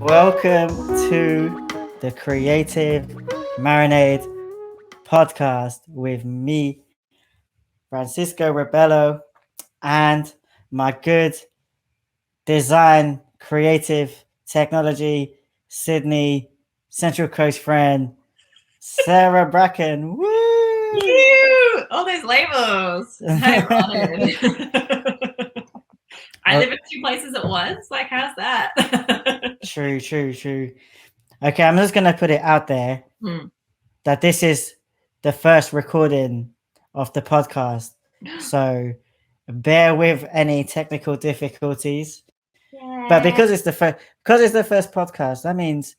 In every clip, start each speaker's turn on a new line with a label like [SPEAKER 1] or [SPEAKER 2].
[SPEAKER 1] Welcome to the Creative Marinade podcast with me, Francisco Rebello, and my good design, creative, technology, Sydney, Central Coast friend, Sarah Bracken. Woo!
[SPEAKER 2] You! All those labels. I'm honored. I live in two places at once. Like, how's that?
[SPEAKER 1] True. Okay, I'm just going to put it out there that this is the first recording of the podcast. So bear with any technical difficulties. Yeah. But because it's the first podcast, that means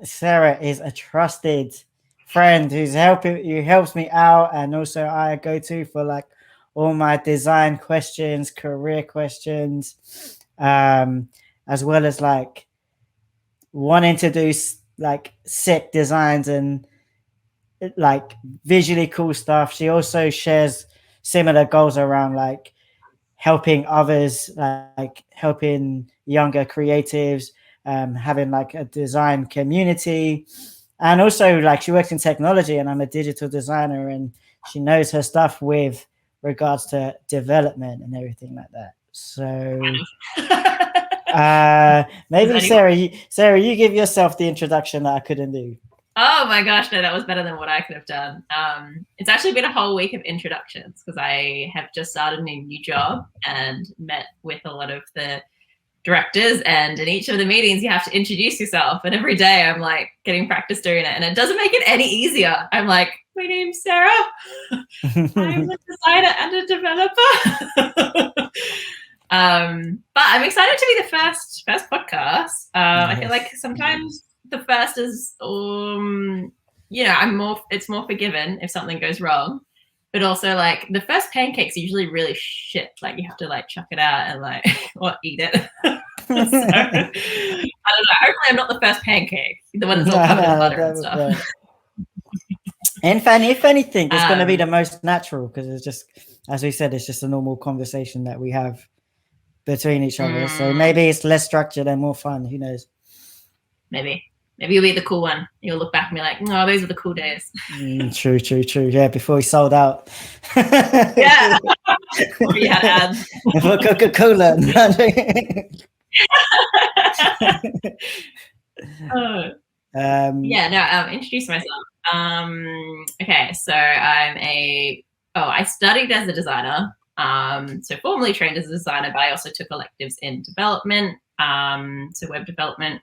[SPEAKER 1] Sarah is a trusted friend who helps me out, and also I go to for like all my design questions, career questions, as well as like wanting to do like sick designs and like visually cool stuff. She also shares similar goals around like helping others, like helping younger creatives, having like a design community. And also like she works in technology, and I'm a digital designer, and she knows her stuff with regards to development and everything like that. So maybe Sarah, you give yourself the introduction that I couldn't do.
[SPEAKER 2] Oh my gosh, no, that was better than what I could have done. It's actually been a whole week of introductions because I have just started a new job and met with a lot of the directors, and in each of the meetings you have to introduce yourself, and every day I'm like getting practice doing it, and it doesn't make it any easier. I'm like, my name's Sarah. I'm a designer and a developer. But I'm excited to be the first podcast. I feel like sometimes the first is, it's more forgiven if something goes wrong. But also, like, the first pancake's usually really shit. Like, you have to, like, chuck it out and, like, or eat it. So, I don't know. Hopefully I'm not the first pancake. The one that's all covered in butter and stuff.
[SPEAKER 1] If anything, it's going to be the most natural because it's just, as we said, it's just a normal conversation that we have between each other. So maybe it's less structured and more fun. Who knows?
[SPEAKER 2] Maybe you'll be the cool one. You'll look back and be like, "Oh, those were the cool days."
[SPEAKER 1] True. Yeah, before we sold out.
[SPEAKER 2] Yeah. We had ads
[SPEAKER 1] for Coca-Cola.
[SPEAKER 2] Introduce myself. Okay, so I studied as a designer. So formally trained as a designer, but I also took electives in development, so web development.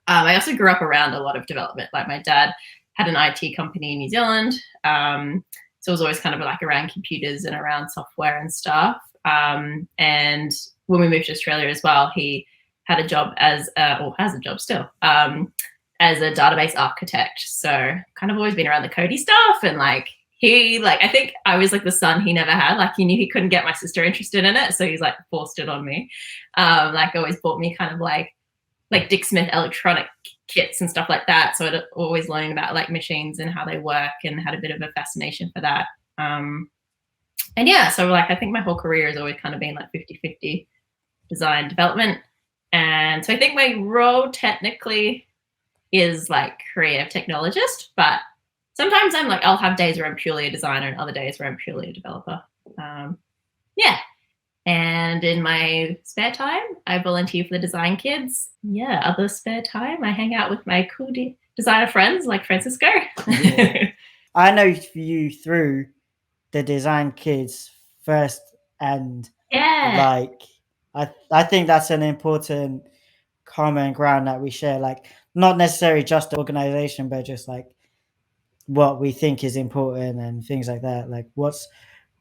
[SPEAKER 2] I also grew up around a lot of development. Like my dad had an IT company in New Zealand. So it was always kind of like around computers and around software and stuff. And when we moved to Australia as well, he had a job has a job still, as a database architect. So kind of always been around the codey stuff, and like, I think I was like the son he never had. Like he knew he couldn't get my sister interested in it, so he's like forced it on me. Like always bought me kind of like Dick Smith electronic kits and stuff like that. So I'd always learned about like machines and how they work, and had a bit of a fascination for that. So like I think my whole career has always kind of been like 50-50 design development. And so I think my role technically is like creative technologist, but sometimes I'm like, I'll have days where I'm purely a designer and other days where I'm purely a developer. And in my spare time, I volunteer for the design kids. Yeah, other spare time, I hang out with my cool designer friends like Francisco.
[SPEAKER 1] Yeah. I know you through the design kids first, and like I think that's an important common ground that we share. Like not necessarily just the organization, but just like what we think is important and things like that. Like what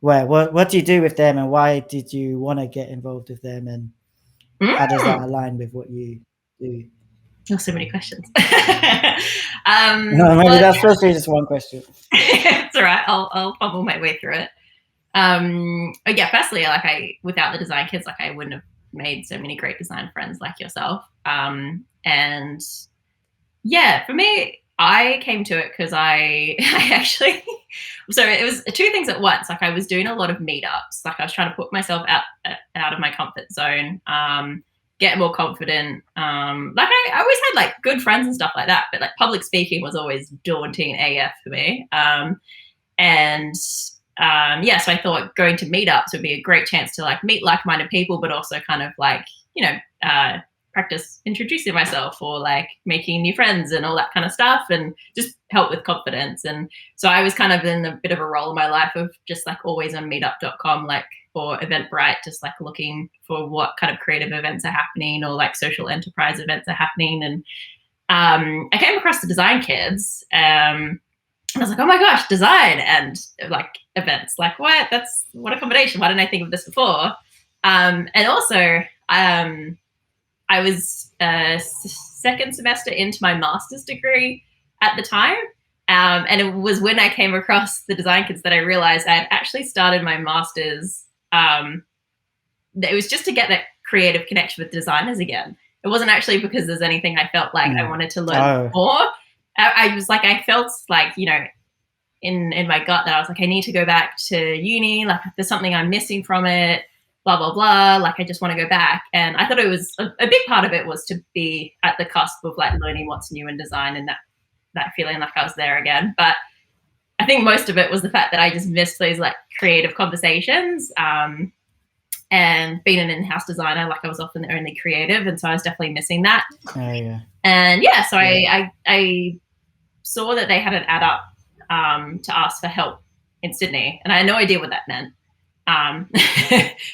[SPEAKER 1] do you do with them, and why did you want to get involved with them, and how does that align with what you do?
[SPEAKER 2] Oh, so many questions.
[SPEAKER 1] Maybe that's supposed to be just one question.
[SPEAKER 2] It's all right. I'll fumble my way through it. Firstly, like without the design kids, like I wouldn't have made so many great design friends like yourself. And yeah, for me, I came to it because I actually, so it was two things at once. Like I was doing a lot of meetups. Like I was trying to put myself out of my comfort zone, get more confident. Like I always had like good friends and stuff like that, but like public speaking was always daunting AF for me. And so I thought going to meetups would be a great chance to like meet like-minded people, but also kind of like, practice introducing myself or like making new friends and all that kind of stuff, and just help with confidence. And so I was kind of in a bit of a role in my life of just like always on meetup.com, like, or Eventbrite, just like looking for what kind of creative events are happening or like social enterprise events are happening. And I came across the Design Kids. I was like, oh my gosh, design and like events, like what a combination. Why didn't I think of this before? And also, I was second semester into my master's degree at the time. And it was when I came across the Design Kids that I realized I had actually started my master's. It was just to get that creative connection with designers again. It wasn't actually because there's anything I felt like I wanted to learn more. I was like, I felt like, in my gut that I was like, I need to go back to uni. Like there's something I'm missing from it, blah, blah, blah. Like I just want to go back. And I thought it was a big part of it was to be at the cusp of like learning what's new in design and that feeling like I was there again. But I think most of it was the fact that I just missed those like creative conversations. And being an in-house designer, like I was often the only creative. And so I was definitely missing that.
[SPEAKER 1] Oh, yeah.
[SPEAKER 2] And so I saw that they had an ad up to ask for help in Sydney. And I had no idea what that meant.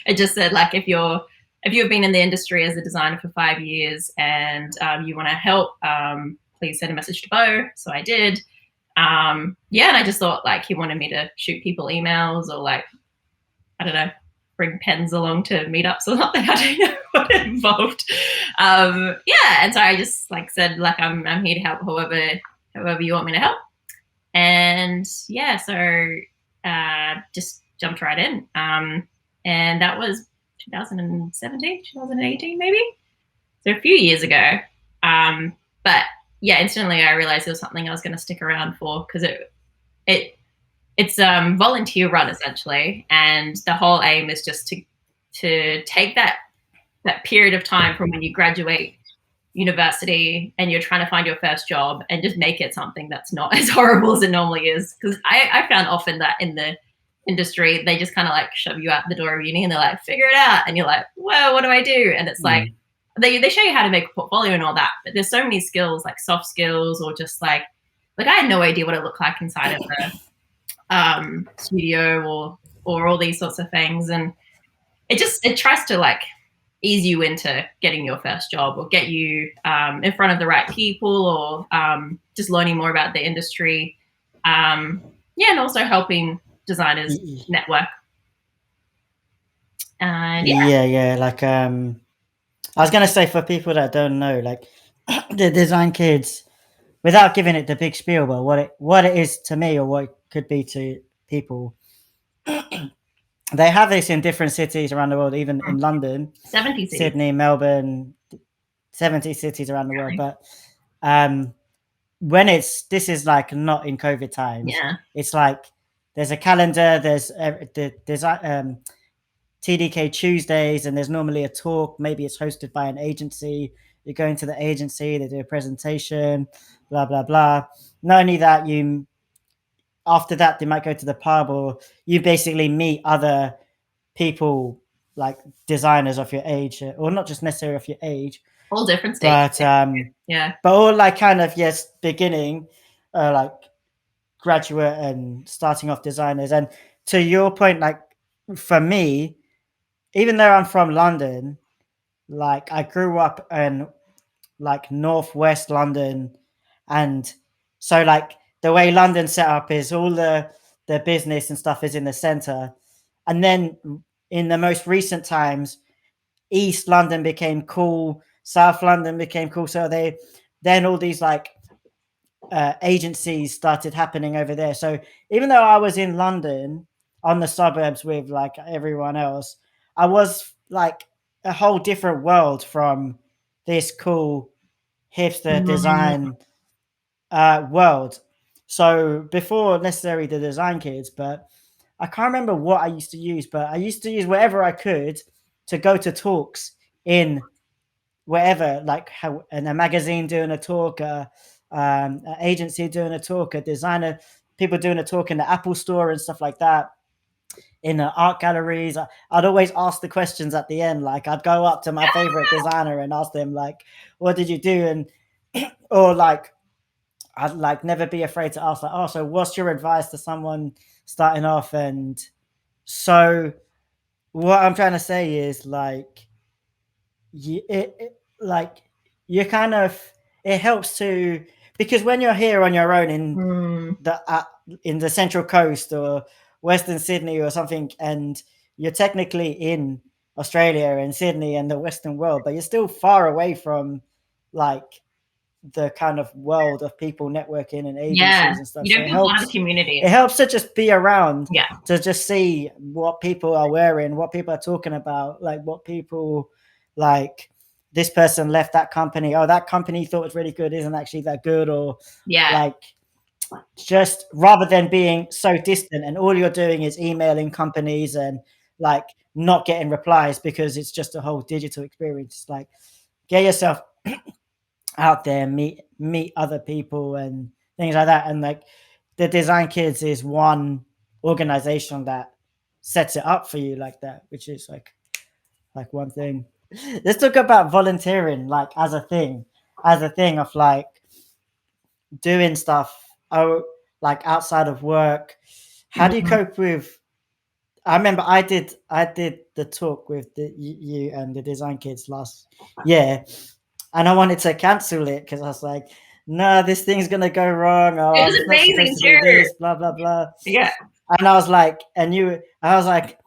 [SPEAKER 2] It just said like, if you've been in the industry as a designer for 5 years and you want to help, please send a message to Bo. So I did. And I just thought like he wanted me to shoot people emails or like, I don't know, bring pens along to meetups or something. I don't know what it involved. And so I just like said like I'm here to help however you want me to help. And so just jumped right in. And that was 2017, 2018 maybe. So a few years ago. But instantly I realized it was something I was going to stick around for because it's volunteer run essentially, and the whole aim is just to take that period of time from when you graduate university and you're trying to find your first job and just make it something that's not as horrible as it normally is. Because I found often that in the industry they just kind of like shove you out the door of uni and they're like, figure it out, and you're like, well, what do I do? And it's like they show you how to make a portfolio and all that, but there's so many skills like soft skills or just like I had no idea what it looked like inside of the studio or all these sorts of things. And it tries to like ease you into getting your first job or get you in front of the right people or just learning more about the industry. And also helping designers network. And
[SPEAKER 1] like I was gonna say, for people that don't know, like the Design Kids, without giving it the big spiel, but what it is to me or what it could be to people, they have this in different cities around the world, even in London,
[SPEAKER 2] 70 cities.
[SPEAKER 1] Sydney, Melbourne, 70 cities around the world. But when this is like not in COVID times, it's like there's a calendar, there's TDK Tuesdays, and there's normally a talk. Maybe it's hosted by an agency. You go into the agency, they do a presentation, blah, blah, blah. Not only that, after that, they might go to the pub, or you basically meet other people, like designers of your age, or not just necessarily of your age.
[SPEAKER 2] All different stages.
[SPEAKER 1] But all like kind of, beginning, like graduate and starting off designers. And to your point, like for me, even though I'm from London, like I grew up in like northwest London, and so like the way London's set up is all the business and stuff is in the center, and then in the most recent times, East London became cool, South London became cool, so then all these like agencies started happening over there. So even though I was in London on the suburbs with like everyone else, I was like a whole different world from this cool hipster design world. So before necessarily the Design Kids, but I can't remember what I used to use, but I used to use whatever I could to go to talks in wherever, like how in a magazine doing a talk, an agency doing a talk, a designer, people doing a talk in the Apple store and stuff like that, in art galleries. I'd always ask the questions at the end. Like I'd go up to my favorite designer and ask them like, "What did you do?" And or like I'd like never be afraid to ask like, "Oh, so what's your advice to someone starting off?" And so what I'm trying to say is like like you kind of, it helps to, because when you're here on your own in the Central Coast or Western Sydney or something, and you're technically in Australia and Sydney and the Western world, but you're still far away from like the kind of world of people networking and
[SPEAKER 2] Yeah.
[SPEAKER 1] agencies and stuff.
[SPEAKER 2] You
[SPEAKER 1] So
[SPEAKER 2] don't feel part of the community.
[SPEAKER 1] it helps to just be around,
[SPEAKER 2] Yeah.
[SPEAKER 1] to just see what people are wearing, what people are talking about, like what people like. This person left that company. Oh, that company thought was really good isn't actually that good, or
[SPEAKER 2] Yeah.
[SPEAKER 1] like just rather than being so distant and all you're doing is emailing companies and like not getting replies because it's just a whole digital experience. Like get yourself out there, meet other people and things like that. And like the Design Kids is one organization that sets it up for you like that, which is like one thing. Let's talk about volunteering, like as a thing of like doing stuff, oh, like outside of work. How do you cope with? I remember I did the talk with you and the Design Kids last year, and I wanted to cancel it because I was like, no, this thing's gonna go wrong. Oh,
[SPEAKER 2] It
[SPEAKER 1] I'm
[SPEAKER 2] was
[SPEAKER 1] not supposed
[SPEAKER 2] amazing
[SPEAKER 1] to do
[SPEAKER 2] too.
[SPEAKER 1] this, blah blah blah.
[SPEAKER 2] Yeah.
[SPEAKER 1] And I was like, I was like,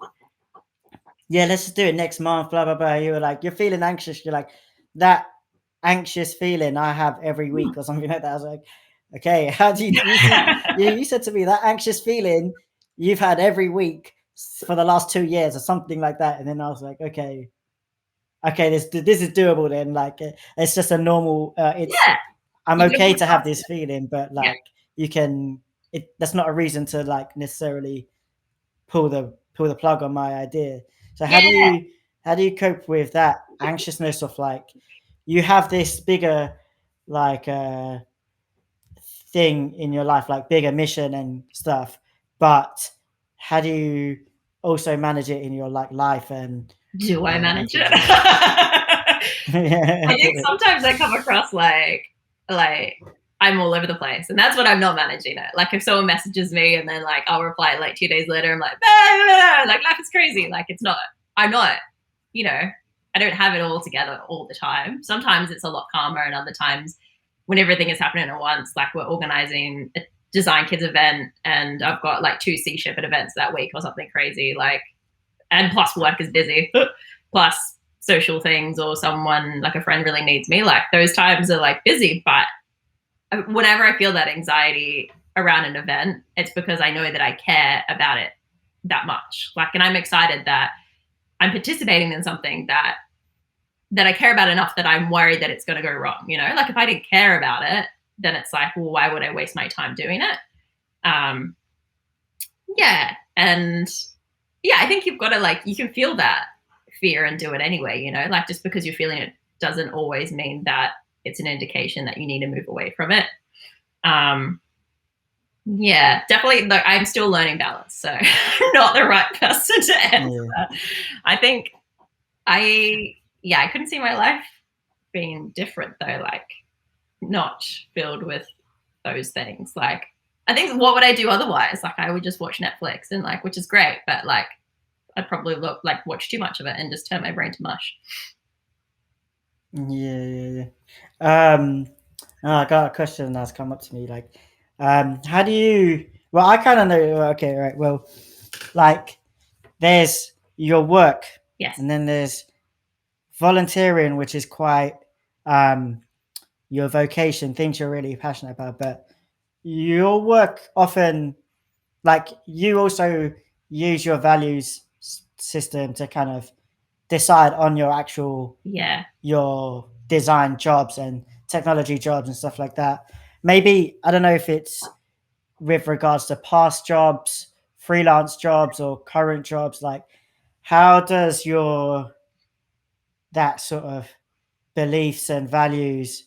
[SPEAKER 1] yeah, let's just do it next month, blah blah blah. You were like, you're feeling anxious. You're like, that anxious feeling I have every week or something like that. I was like, okay, how do you said to me that anxious feeling you've had every week for the last 2 years or something like that. And then I was like, okay, this is doable then. Like it's just a normal.
[SPEAKER 2] Yeah.
[SPEAKER 1] I'm
[SPEAKER 2] You
[SPEAKER 1] okay
[SPEAKER 2] don't
[SPEAKER 1] to have
[SPEAKER 2] want
[SPEAKER 1] this feeling, but
[SPEAKER 2] Yeah.
[SPEAKER 1] like you can. That's not a reason to like necessarily pull the plug on my idea. So
[SPEAKER 2] Yeah.
[SPEAKER 1] how do you cope with that anxiousness of like you have this bigger like thing in your life, like bigger mission and stuff, but how do you also manage it in your like life and
[SPEAKER 2] Do I
[SPEAKER 1] like
[SPEAKER 2] manage it?
[SPEAKER 1] things like that?
[SPEAKER 2] I think sometimes I come across like I'm all over the place, and that's what I'm not managing it. Like if someone messages me and then like I'll reply like 2 days later, I'm like, like life is crazy. Like it's not. I'm not. You know, I don't have it all together all the time. Sometimes it's a lot calmer, and other times when everything is happening at once, like we're organizing a Design Kids event, and I've got like 2 Sea Shepherd events that week or something crazy. Like, and plus work is busy, plus social things, or someone like a friend really needs me. Like those times are like busy, but whenever I feel that anxiety around an event, it's because I know that I care about it that much. Like, and I'm excited that I'm participating in something that I care about enough that I'm worried that it's going to go wrong. You know, like if I didn't care about it, then it's like, well, why would I waste my time doing it? Yeah, and yeah, I think you've got to like, you can feel that fear and do it anyway. You know, like just because you're feeling it doesn't always mean that it's an indication that you need to move away from it. Yeah, definitely. Like, I'm still learning balance, so I'm not the right person to answer that. I think I couldn't see my life being different though, like not filled with those things. Like I think what would I do otherwise? Like I would just watch Netflix and like, which is great, but like I'd probably watch too much of it and just turn my brain to mush.
[SPEAKER 1] Yeah. I got a question that's come up to me. Like, how do you? Well, I kind of know. Okay, right. Well, like, there's your work,
[SPEAKER 2] Yes.
[SPEAKER 1] and then there's volunteering, which is quite your vocation, things you're really passionate about. But your work often, like, you also use your values system to kind of decide on your actual your design jobs and technology jobs and stuff like that. Maybe I don't know if it's with regards to past jobs, freelance jobs, or current jobs. Like, how does your that sort of beliefs and values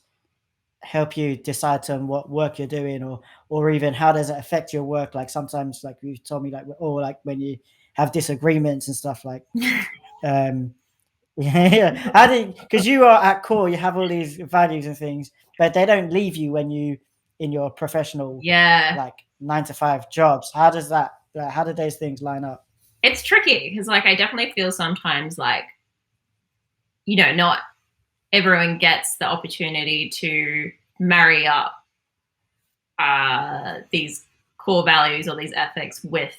[SPEAKER 1] help you decide on what work you're doing, or even how does it affect your work? Like sometimes, like you told me, like, or like when you have disagreements and stuff, like yeah, how do, because you are at core, you have all these values and things, but they don't leave you when you in your professional like 9 to 5 jobs. How does that, how do those things line up?
[SPEAKER 2] It's tricky because like I definitely feel sometimes like, you know, not everyone gets the opportunity to marry up these core values or these ethics with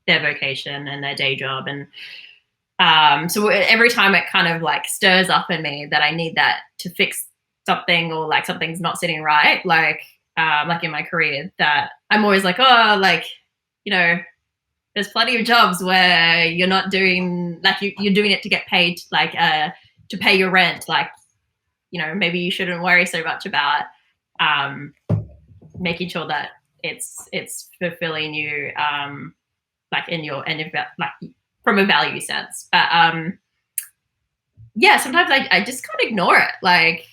[SPEAKER 2] their vocation and their day job. And so every time it kind of like stirs up in me that I need that to fix something, or like something's not sitting right, like in my career, that I'm always like, oh, like, you know, there's plenty of jobs where you're not doing, like, you're doing it to get paid, like to pay your rent. Like, you know, maybe you shouldn't worry so much about making sure that it's fulfilling you, like in your, and like from a value sense. But yeah, sometimes I just can't ignore it. Like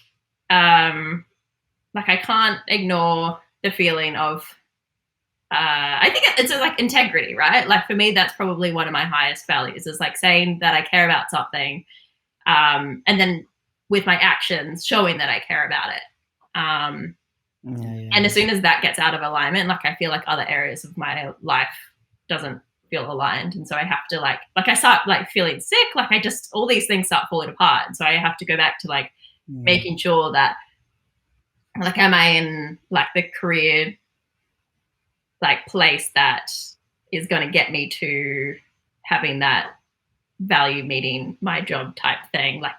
[SPEAKER 2] I can't ignore the feeling of I think it's like integrity, right? Like for me, that's probably one of my highest values, is like saying that I care about something, and then with my actions showing that I care about it. And as soon as that gets out of alignment, like I feel like other areas of my life doesn't feel aligned, and so I have to like I start like feeling sick, like I just, all these things start falling apart, and so I have to go back to like making sure that like, am I in like the career like place that is going to get me to having that value meeting my job type thing. Like,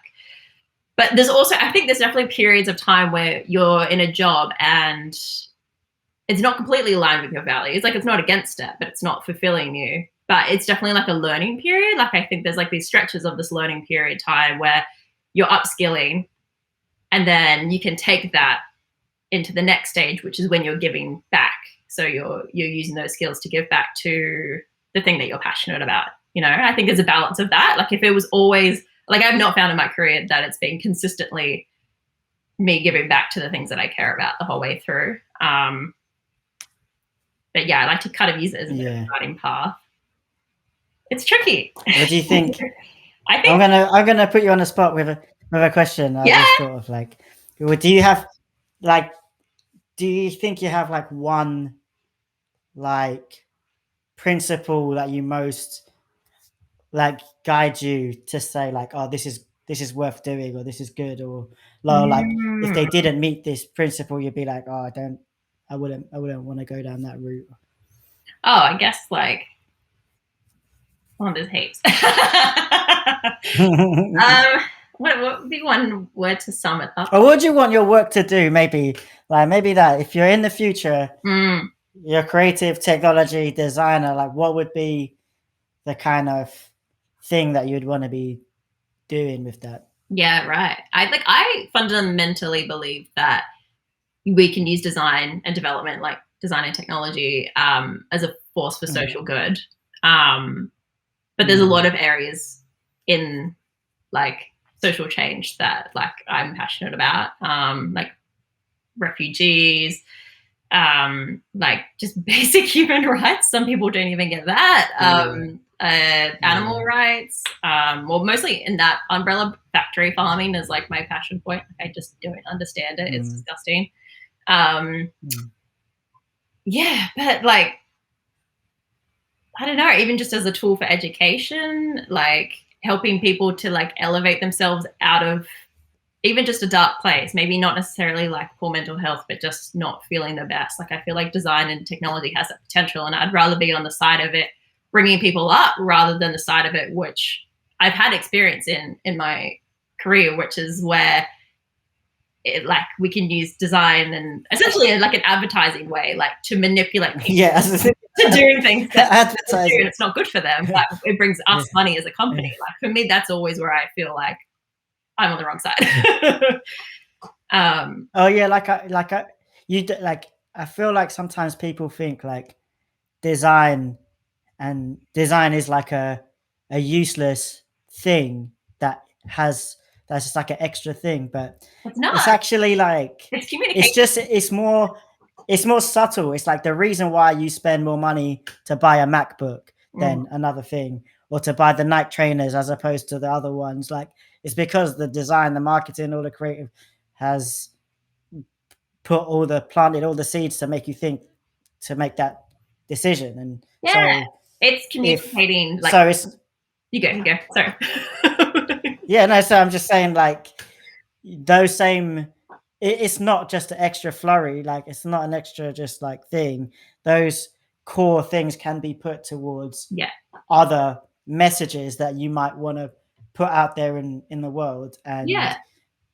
[SPEAKER 2] but there's also, I think there's definitely periods of time where you're in a job and it's not completely aligned with your values. Like it's not against it, but it's not fulfilling you. But it's definitely like a learning period. Like I think there's like these stretches of this learning period time where you're upskilling, and then you can take that into the next stage, which is when you're giving back. So you're using those skills to give back to the thing that you're passionate about. You know, I think there's a balance of that. Like if it was always, like I've not found in my career that it's been consistently me giving back to the things that I care about the whole way through. But yeah, I like to kind of use it as a bit of a guiding path. It's tricky.
[SPEAKER 1] What do you think?
[SPEAKER 2] I think
[SPEAKER 1] I'm gonna put you on the spot with a question. I just thought of like, do you have like, do you think you have like one like principle that you most like guide you to say like, oh, this is worth doing, or this is good, or like if they didn't meet this principle, you'd be like, oh, I wouldn't want to go down that route.
[SPEAKER 2] Oh, I guess like, well, there's heaps. What would be one word to sum it up?
[SPEAKER 1] Or what would you want your work to do? Maybe that if you're in the future, you're a creative technology designer, like what would be the kind of thing that you'd want to be doing with that?
[SPEAKER 2] Yeah, right. I fundamentally believe that we can use design and development, like design and technology, as a force for social good. But there's a lot of areas in like social change that like I'm passionate about, like refugees, like just basic human rights. Some people don't even get that. Animal rights. Well, mostly in that umbrella, factory farming is like my passion point. I just don't understand it. It's disgusting. Yeah, but like, I don't know, even just as a tool for education, like helping people to like elevate themselves out of even just a dark place, maybe not necessarily like poor mental health, but just not feeling the best. Like I feel like design and technology has that potential, and I'd rather be on the side of it bringing people up rather than the side of it which I've had experience in my career, which is where like we can use design and essentially like an advertising way, like to manipulate people to doing things that and it's not good for them, but it brings us money as a company. Like for me, that's always where I feel like I'm on the wrong side.
[SPEAKER 1] Oh yeah, I feel like sometimes people think like design is like a useless thing that that's just like an extra thing, but
[SPEAKER 2] It's not.
[SPEAKER 1] it's actually like
[SPEAKER 2] It's communication.
[SPEAKER 1] it's more subtle. It's like the reason why you spend more money to buy a MacBook than another thing, or to buy the Nike trainers as opposed to the other ones. Like, it's because the design, the marketing, all the creative has planted all the seeds to make you think, to make that decision. And
[SPEAKER 2] Yeah,
[SPEAKER 1] so
[SPEAKER 2] it's communicating. Like,
[SPEAKER 1] so it's
[SPEAKER 2] you go. Sorry.
[SPEAKER 1] yeah, no. So I'm just saying, like, those same. It's not just an extra flurry. Like, it's not an extra just like thing. Those core things can be put towards other messages that you might want to put out there in the world, and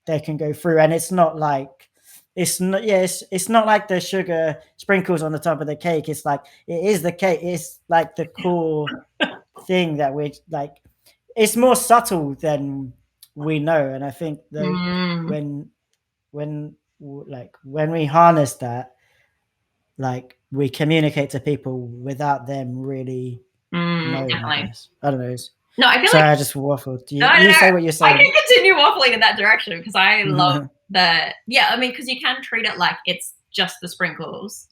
[SPEAKER 1] they can go through. And it's not like it's not like the sugar sprinkles on the top of the cake. It's like it is the cake. It's like the core thing that we like. It's more subtle than we know, and I think that when we harness that, like, we communicate to people without them really knowing.
[SPEAKER 2] Definitely.
[SPEAKER 1] I don't know.
[SPEAKER 2] No, I feel
[SPEAKER 1] Sorry,
[SPEAKER 2] like
[SPEAKER 1] I just waffled.
[SPEAKER 2] no,
[SPEAKER 1] You say what you're saying.
[SPEAKER 2] I can continue waffling in that direction because I love the I mean, because you can treat it like it's just the sprinkles.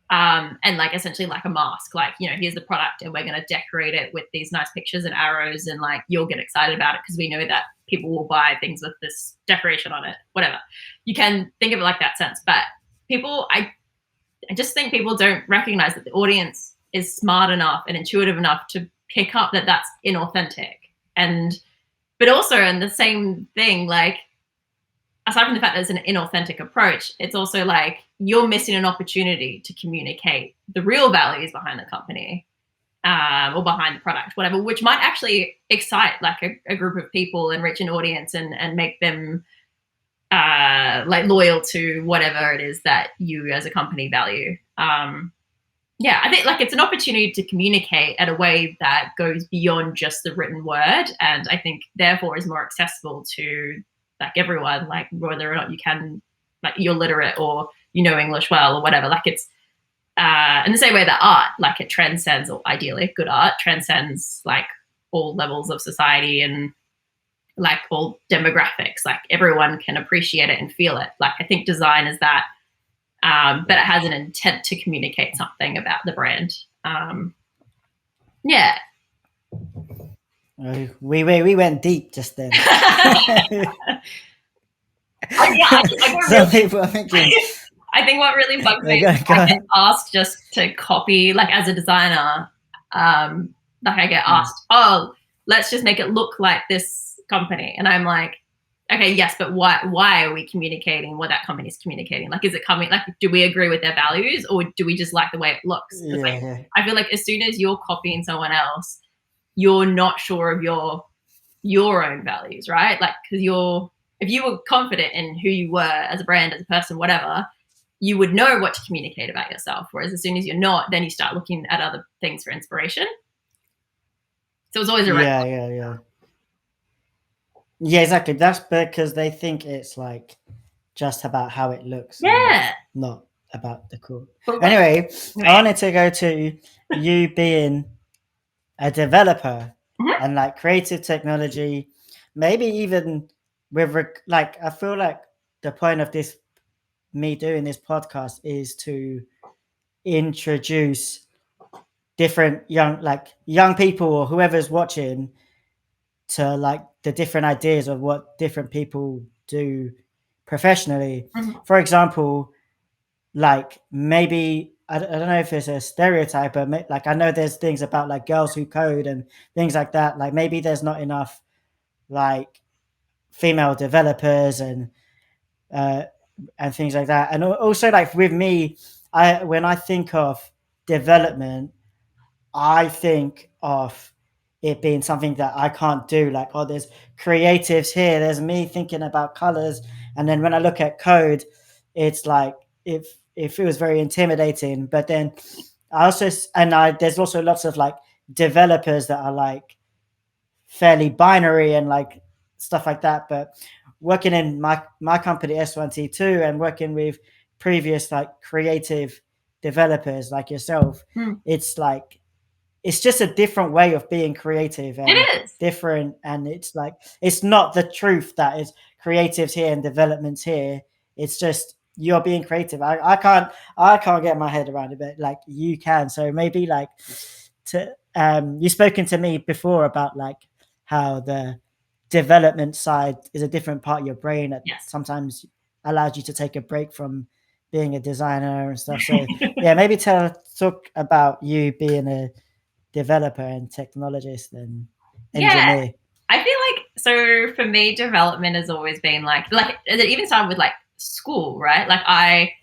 [SPEAKER 2] And like essentially like a mask, like, you know, here's the product and we're going to decorate it with these nice pictures and arrows, and like you'll get excited about it because we know that people will buy things with this decoration on it, whatever. You can think of it like that sense, but people, I just think people don't recognize that the audience is smart enough and intuitive enough to pick up that that's inauthentic. And but also in the same thing, like, aside from the fact that it's an inauthentic approach, it's also like you're missing an opportunity to communicate the real values behind the company, or behind the product, whatever, which might actually excite like a group of people and reach an audience and make them like loyal to whatever it is that you as a company value. I think like it's an opportunity to communicate at a way that goes beyond just the written word, and I think therefore is more accessible to like everyone, like whether or not you can, like, you're literate or you know English well or whatever. Like, it's in the same way that art, like, it transcends, or ideally good art transcends like all levels of society and like all demographics. Like, everyone can appreciate it and feel it. Like, I think design is that, but it has an intent to communicate something about the brand.
[SPEAKER 1] We went deep just then.
[SPEAKER 2] Some people are thinking. I think what really bugs me is I get asked just to copy, like, as a designer, like I get asked, oh, let's just make it look like this company. And I'm like, okay, yes, but why are we communicating what that company is communicating? Like, is it coming, like, do we agree with their values, or do we just like the way it looks? Like, I feel like as soon as you're copying someone else, you're not sure of your own values, right? Like, because if you were confident in who you were as a brand, as a person, whatever, you would know what to communicate about yourself. Whereas as soon as you're not, then you start looking at other things for inspiration. So it's always a
[SPEAKER 1] yeah, exactly. That's because they think it's like just about how it looks, not about the cool. Anyway, I wanted to go to you being a developer and like creative technology, maybe even with like, I feel like the point of me doing this podcast is to introduce different young people or whoever's watching to like the different ideas of what different people do professionally. For example, like, maybe I don't know if it's a stereotype, but like, I know there's things about like girls who code and things like that. Like, maybe there's not enough like female developers and things like that. And also, like, with me, when I think of development, I think of it being something that I can't do. Like, oh, there's creatives here, there's me thinking about colors, and then when I look at code, it's like it feels very intimidating. But then there's also lots of like developers that are like fairly binary and like stuff like that. But working in my company S1T2 and working with previous like creative developers like yourself, it's like it's just a different way of being creative and
[SPEAKER 2] It is.
[SPEAKER 1] different. And it's like, it's not the truth that is creatives here and developments here. It's just you're being creative. I can't get my head around it, but like you can. So maybe like you've spoken to me before about like how the development side is a different part of your brain that
[SPEAKER 2] Yes.
[SPEAKER 1] sometimes allows you to take a break from being a designer and stuff. So yeah, maybe talk about you being a developer and technologist and engineer.
[SPEAKER 2] Yeah, I feel like, so for me, development has always been like it even started with like school, right? Like I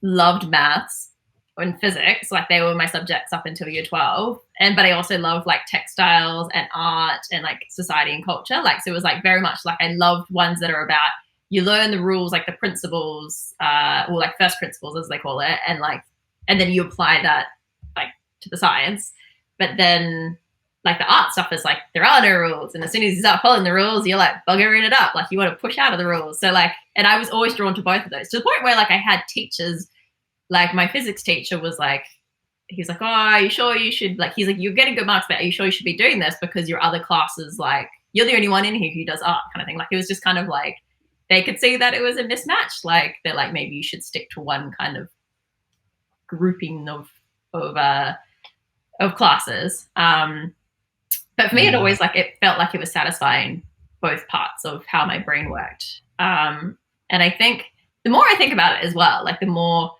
[SPEAKER 2] loved maths and physics, like they were my subjects up until year 12. But I also loved like textiles and art and like society and culture. Like, so it was like very much like I loved ones that are about, you learn the rules, like the principles, or like first principles as they call it, and then you apply that like to the science. But then like the art stuff is like there are no rules, and as soon as you start following the rules, you're like buggering it up, like you want to push out of the rules. So like, and I was always drawn to both of those, to the point where like I had teachers, like my physics teacher was like, he's like, oh, are you sure you should, like, he's like, you're getting good marks, but are you sure you should be doing this, because your other classes, like you're the only one in here who does art, kind of thing. Like it was just kind of like they could see that it was a mismatch, like they're like, maybe you should stick to one kind of grouping of classes. But for me, it always like, it felt like it was satisfying both parts of how my brain worked. And I think the more I think about it as well, like the more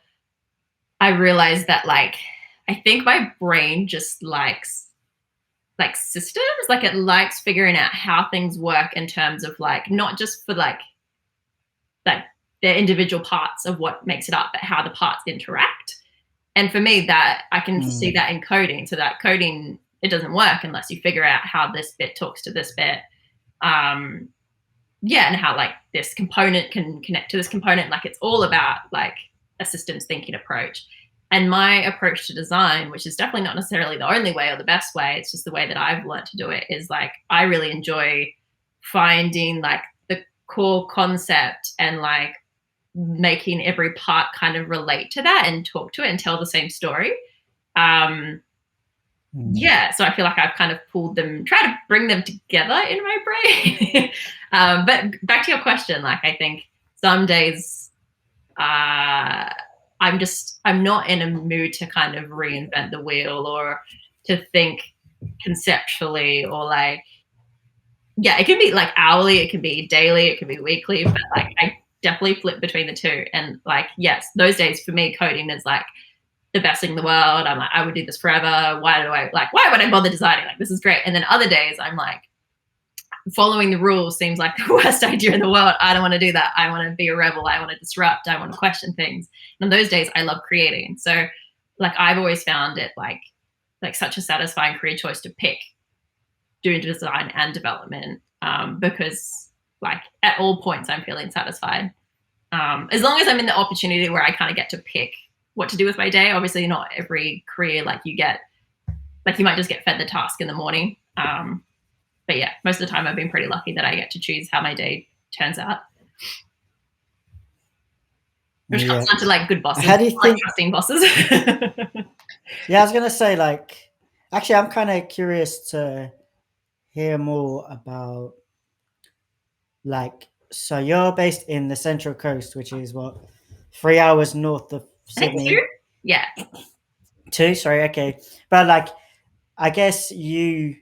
[SPEAKER 2] I realize that like, I think my brain just likes like systems, like it likes figuring out how things work in terms of like, not just for like the individual parts of what makes it up, but how the parts interact. And for me, that I can see that in coding. So that coding, it doesn't work unless you figure out how this bit talks to this bit. And how like this component can connect to this component. Like it's all about like a systems thinking approach. And my approach to design, which is definitely not necessarily the only way or the best way, it's just the way that I've learned to do it, is like I really enjoy finding like the core concept and like making every part kind of relate to that and talk to it and tell the same story. So I feel like I've kind of pulled them, try to bring them together in my brain. But back to your question, like I think some days I'm not in a mood to kind of reinvent the wheel or to think conceptually, or like, it can be like hourly, it can be daily, it can be weekly, but like I definitely flip between the two. And like, yes, those days for me, coding is like the best thing in the world. I'm like, I would do this forever. Why would I bother designing? Like, this is great. And then other days I'm like, following the rules seems like the worst idea in the world. I don't want to do that. I want to be a rebel. I want to disrupt. I want to question things. And on those days I love creating. So like, I've always found it like such a satisfying career choice to pick doing design and development, because like at all points I'm feeling satisfied. As long as I'm in the opportunity where I kind of get to pick what to do with my day. Obviously not every career, like you might just get fed the task in the morning. But yeah, most of the time I've been pretty lucky that I get to choose how my day turns out. Which comes down to like good bosses.
[SPEAKER 1] How do you think
[SPEAKER 2] trusting bosses?
[SPEAKER 1] Yeah, I was gonna say, like, actually I'm kind of curious to hear more about, like, so you're based in the Central Coast, which is what, 3 hours north of Sydney?
[SPEAKER 2] 2? Yeah.
[SPEAKER 1] 2, sorry, okay. But like, I guess you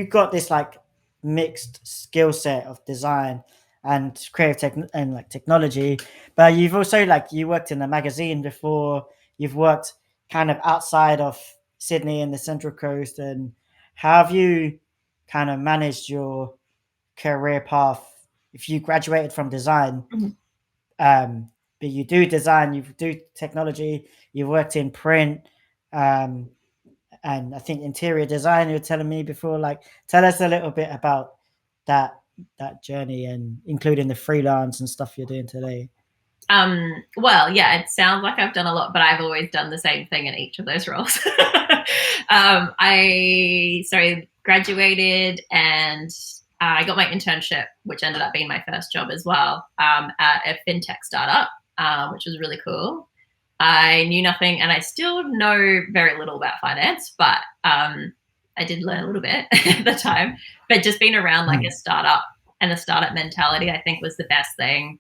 [SPEAKER 1] got this like mixed skill set of design and creative tech and like technology, but you've also, like, you worked in a magazine before, you've worked kind of outside of Sydney and the Central Coast. And how have you kind of managed your career path if you graduated from design? But you do design, you do technology, you've worked in print, and I think interior design, you were telling me before. Like, tell us a little bit about that journey, and including the freelance and stuff you're doing today.
[SPEAKER 2] Well, yeah, it sounds like I've done a lot, but I've always done the same thing in each of those roles. I graduated and I got my internship, which ended up being my first job as well, at a fintech startup, which was really cool. I knew nothing, and I still know very little about finance, but I did learn a little bit at the time. But just being around like a startup and the startup mentality, I think was the best thing.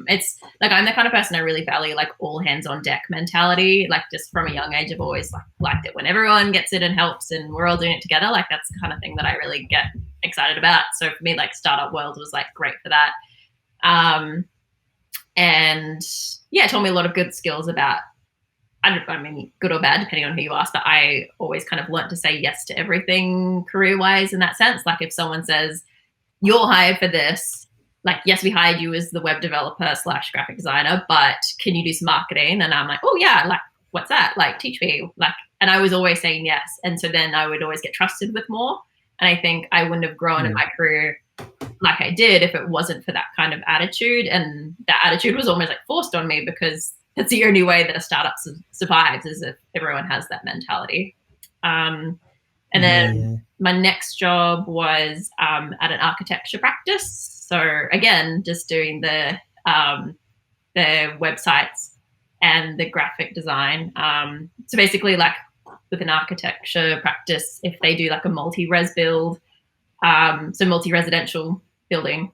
[SPEAKER 2] It's like I'm the kind of person I really value like all hands on deck mentality. Like just from a young age, I've always liked it when everyone gets in and helps and we're all doing it together. Like that's the kind of thing that I really get excited about. So for me, like startup world was like great for that. And yeah, it taught me a lot of good skills about, I mean, good or bad, depending on who you ask, but I always kind of learned to say yes to everything career-wise in that sense. Like if someone says, you're hired for this, like, yes, we hired you as the web developer / graphic designer, but can you do some marketing? And I'm like, oh yeah, like, what's that? Like, teach me. Like, and I was always saying yes. And so then I would always get trusted with more. And I think I wouldn't have grown in my career like I did if it wasn't for that kind of attitude. And that attitude was almost like forced on me because that's the only way that a startup survives is if everyone has that mentality. And then my next job was at an architecture practice. So again, just doing the websites and the graphic design. So basically, like with an architecture practice, if they do like a multi-res build, so multi-residential building,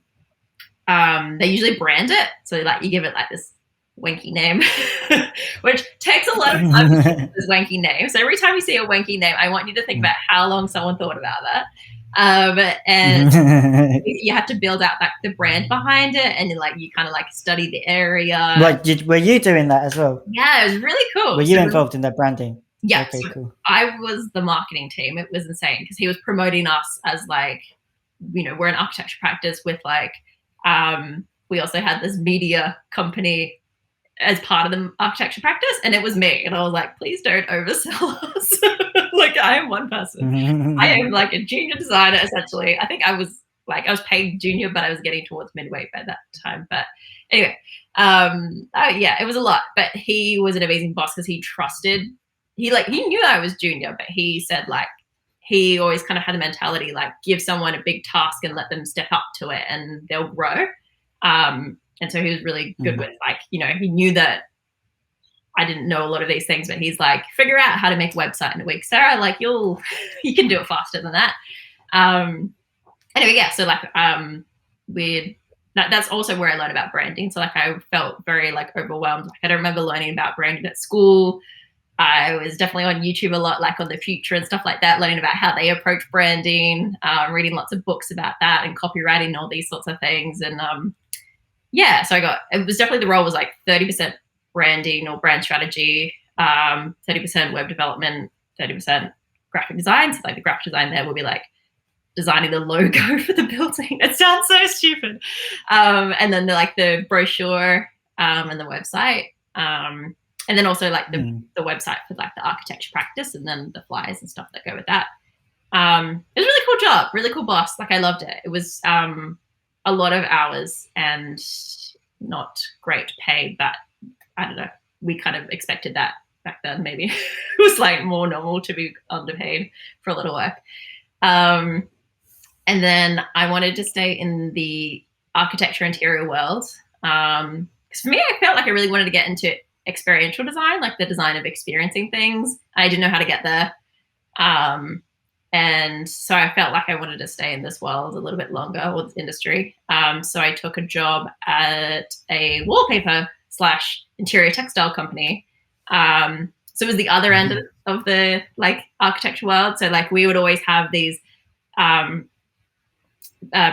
[SPEAKER 2] they usually brand it. So like you give it like this wanky name, which takes a lot of time to think this wanky name. So every time you see a wanky name, I want you to think about how long someone thought about that. And you have to build out like the brand behind it, and like you kind of like study the area.
[SPEAKER 1] Like, were you doing that as well?
[SPEAKER 2] Yeah, it was really cool.
[SPEAKER 1] Were you involved in that branding?
[SPEAKER 2] Yeah,
[SPEAKER 1] okay,
[SPEAKER 2] so
[SPEAKER 1] cool.
[SPEAKER 2] I was the marketing team. It was insane because he was promoting us as like, you know, we're an architecture practice with like, we also had this media company as part of the architecture practice, and it was me. And I was like, please don't oversell us. Like I am one person. I am like a junior designer essentially. I think I was paid junior, but I was getting towards midway by that time. But anyway, yeah, it was a lot. But he was an amazing boss because he knew I was junior, but he said like he always kind of had a mentality like give someone a big task and let them step up to it and they'll grow. And so he was really good with like, you know, he knew that I didn't know a lot of these things, but he's like, figure out how to make a website in a week, Sarah. Like you can do it faster than that. Anyway, yeah. So like, that's also where I learned about branding. So like, I felt very like overwhelmed. Like I don't remember learning about branding at school. I was definitely on YouTube a lot, like on The Future and stuff like that, learning about how they approach branding, reading lots of books about that and copywriting and all these sorts of things. And yeah, so it was definitely the role was like 30% branding or brand strategy, 30% web development, 30% graphic design. So like the graphic design there will be like designing the logo for the building. It sounds so stupid. And then the brochure and the website. And then also like the website for like the architecture practice and then the flyers and stuff that go with that. It was a really cool job, really cool boss. Like I loved it. It was a lot of hours and not great pay, but I don't know. We kind of expected that back then. Maybe it was like more normal to be underpaid for a little work. And then I wanted to stay in the architecture interior world. Because for me, I felt like I really wanted to get into experiential design, like the design of experiencing things. I didn't know how to get there. And so I felt like I wanted to stay in this world a little bit longer, or this industry. So I took a job at a wallpaper / interior textile company. So it was the other end of the like architecture world. So like we would always have these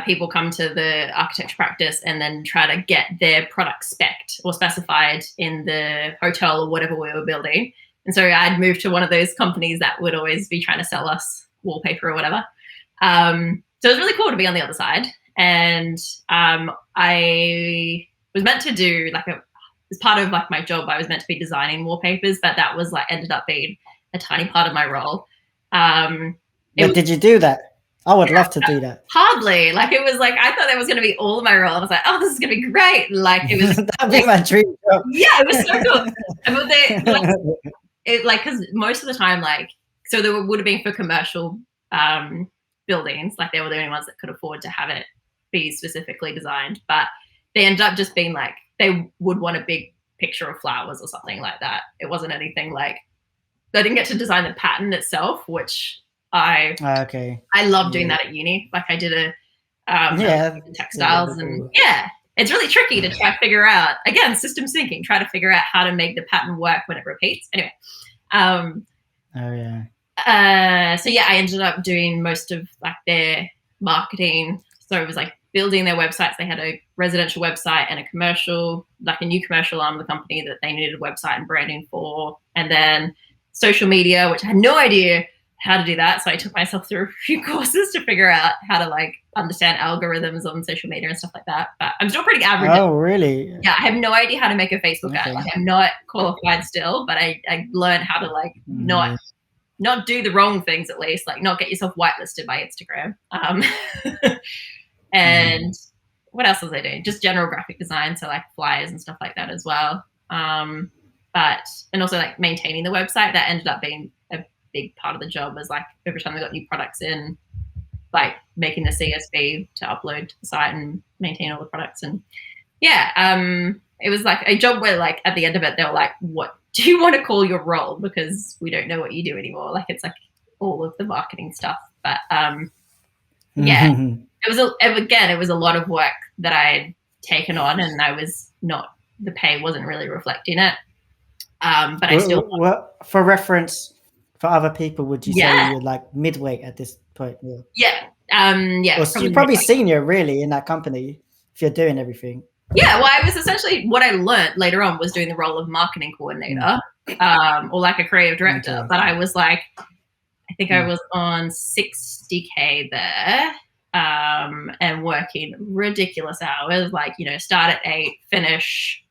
[SPEAKER 2] people come to the architecture practice and then try to get their product spec'd or specified in the hotel or whatever we were building. And so I'd move to one of those companies that would always be trying to sell us wallpaper or whatever. So it was really cool to be on the other side. And I was meant to do like as part of like my job, I was meant to be designing wallpapers, but that was like ended up being a tiny part of my role.
[SPEAKER 1] But did you do that? I would love to do that.
[SPEAKER 2] Hardly. Like it was like I thought that was going to be all of my role. I was like, oh, this is going to be great. Like it was
[SPEAKER 1] that'd be my dream job.
[SPEAKER 2] Yeah, it was so cool. Because most of the time, like, so there would have been for commercial buildings, like they were the only ones that could afford to have it be specifically designed. But they ended up just being like they would want a big picture of flowers or something like that. It wasn't anything like, I didn't get to design the pattern itself, which I love doing that at uni. Like I did a textiles and it's really tricky to try to figure out, again, system syncing, try to figure out how to make the pattern work when it repeats. Anyway. So yeah, I ended up doing most of like their marketing. So it was like building their websites. They had a residential website and a commercial, like a new commercial arm of the company that they needed a website and branding for. And then social media, which I had no idea how to do that. So I took myself through a few courses to figure out how to like understand algorithms on social media and stuff like that. But I'm still pretty average.
[SPEAKER 1] Oh, really?
[SPEAKER 2] Yeah, I have no idea how to make a Facebook ad. Like, I'm not qualified still, but I learned how to like not do the wrong things, at least, like not get yourself whitelisted by Instagram. And what else was I doing? Just general graphic design, so like flyers and stuff like that as well. And also like maintaining the website. That ended up being a big part of the job, was like every time we got new products in, like making the CSV to upload to the site and maintain all the products. And it was like a job where like at the end of it, they were like, what do you want to call your role? Because we don't know what you do anymore. Like it's like all of the marketing stuff. But it was a lot of work that I had taken on, and the pay wasn't really reflecting it. But I still.
[SPEAKER 1] Well, for reference, for other people, would you say you're like midweight at this point?
[SPEAKER 2] Yeah.
[SPEAKER 1] Well, you're probably senior, really, in that company if you're doing everything.
[SPEAKER 2] Yeah, well, I was essentially, what I learned later on was doing the role of marketing coordinator, or like a creative director. Okay. But I was like, I think I was on 60K there, and working ridiculous hours, like, start at 8, finish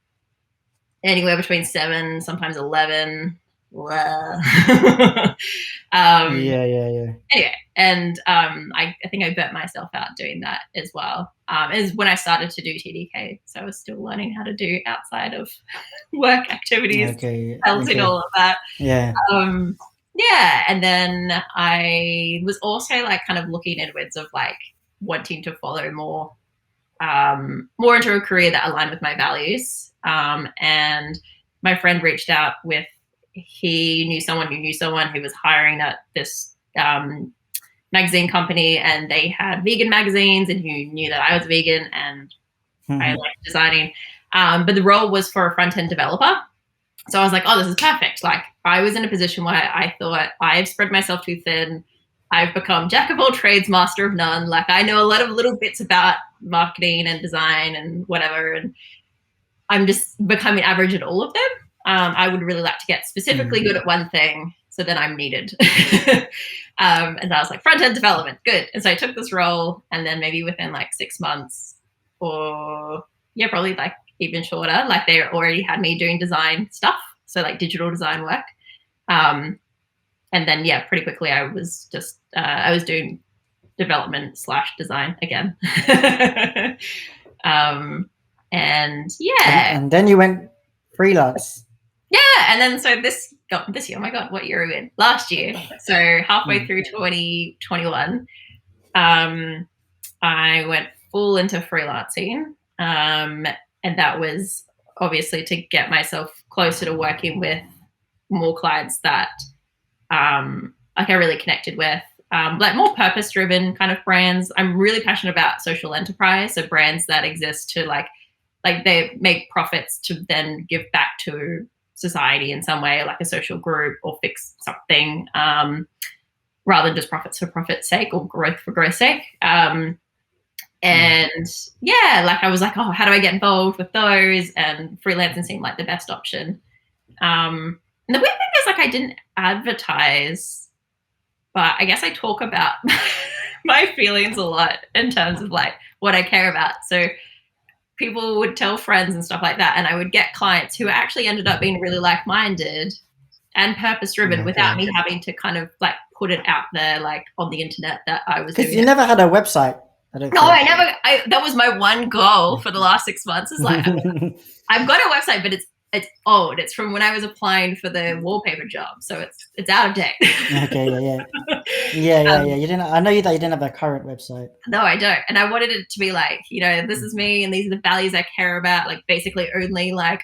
[SPEAKER 2] anywhere between 7, sometimes 11. Anyway, and I think I burnt myself out doing that as well. Is when I started to do TDK, so I was still learning how to do outside of work activities, balancing all of that. And then I was also like kind of looking inwards of like wanting to follow more into a career that aligned with my values. And my friend reached out with, he knew someone who was hiring at this magazine company, and they had vegan magazines, and who knew that I was vegan and I liked designing. But the role was for a front-end developer. So I was like, oh, this is perfect. Like I was in a position where I thought, I've spread myself too thin. I've become jack of all trades, master of none. Like I know a lot of little bits about marketing and design and whatever, and I'm just becoming average at all of them. I would really like to get specifically good at one thing, so then I'm needed. And I was like, front-end development, good. And so I took this role, and then maybe within like 6 months, or probably like even shorter, like they already had me doing design stuff, so like digital design work. And then pretty quickly I was just I was doing development / design again.
[SPEAKER 1] And then you went freelance.
[SPEAKER 2] And then so this year, oh my God, what year are we in? Last year. So halfway through 2021, I went full into freelancing. And that was obviously to get myself closer to working with more clients that like I really connected with, like more purpose-driven kind of brands. I'm really passionate about social enterprise, so brands that exist to like they make profits to then give back to society in some way, like a social group or fix something, rather than just profits for profit's sake or growth for growth's sake. And like I was like, oh, how do I get involved with those? And freelancing seemed like the best option. And the weird thing is, like, I didn't advertise, but I guess I talk about my feelings a lot in terms of like what I care about. So people would tell friends and stuff like that, and I would get clients who actually ended up being really like-minded and purpose-driven without me having to kind of like put it out there like on the internet that I was doing.
[SPEAKER 1] Because you never had a website.
[SPEAKER 2] That was my one goal for the last 6 months. Is like I've got a website, but it's old. It's from when I was applying for the wallpaper job, so it's out of date.
[SPEAKER 1] You didn't. I know that you didn't have a current website.
[SPEAKER 2] No, I don't. And I wanted it to be like, this is me, and these are the values I care about. Like basically only like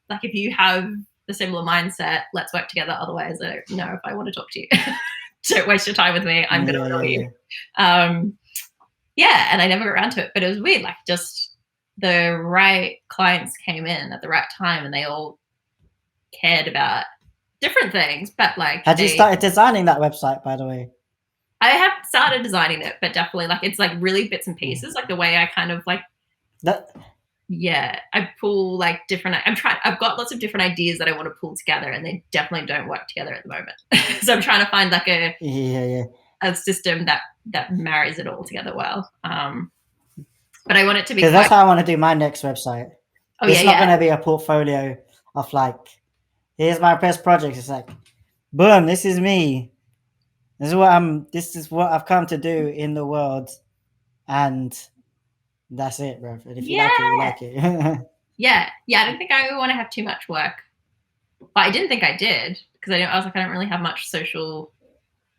[SPEAKER 2] like if you have the similar mindset, let's work together. Otherwise, I don't know if I want to talk to you. Don't waste your time with me. I'm going to annoy you. And I never got around to it, but it was weird. Like just the right clients came in at the right time, and they all cared about different things. But like,
[SPEAKER 1] had you started designing that website, by the way?
[SPEAKER 2] I have started designing it, but definitely like it's like really bits and pieces, like the way I kind of like
[SPEAKER 1] that.
[SPEAKER 2] Yeah, I pull like different. I've got lots of different ideas that I want to pull together, and they definitely don't work together at the moment. So I'm trying to find like a system that marries it all together well. But I want it to be
[SPEAKER 1] because that's how I want to do my next website. It's not going to be a portfolio of like, here's my best project. It's like, boom, this is me. This is what I've come to do in the world, and that's it, bro. And if you like it, you like it.
[SPEAKER 2] Yeah. I don't think I want to have too much work, but I didn't think I did, because I was like, I don't really have much social,